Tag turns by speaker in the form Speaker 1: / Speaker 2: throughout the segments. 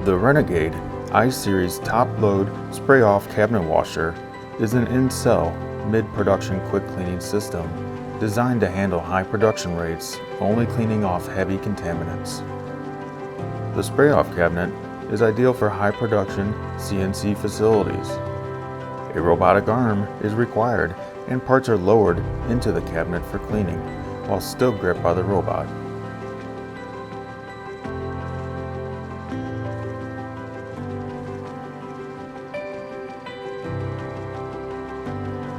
Speaker 1: The Renegade I-Series top-load spray-off cabinet washer is an in-cell, mid-production quick cleaning system designed to handle high production rates, only cleaning off heavy contaminants. The spray-off cabinet is ideal for high production CNC facilities. A robotic arm is required and parts are lowered into the cabinet for cleaning while still gripped by the robot.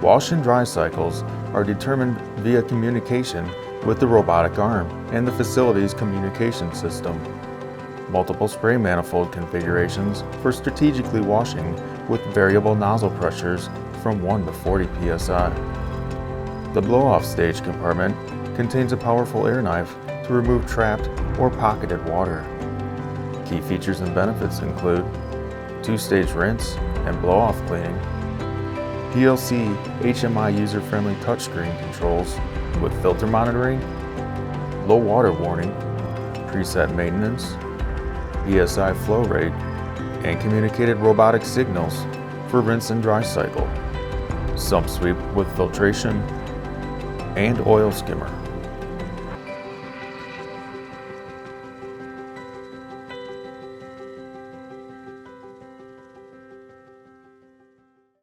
Speaker 1: Wash and dry cycles are determined via communication with the robotic arm and the facility's communication system. Multiple spray manifold configurations for strategically washing with variable nozzle pressures from 1 to 40 psi. The blow-off stage compartment contains a powerful air knife to remove trapped or pocketed water. Key features and benefits include 2-stage rinse and blow-off cleaning, PLC HMI user-friendly touchscreen controls with filter monitoring, low water warning, preset maintenance, PSI flow rate, and communicated robotic signals for rinse and dry cycle, sump sweep with filtration, and oil skimmer.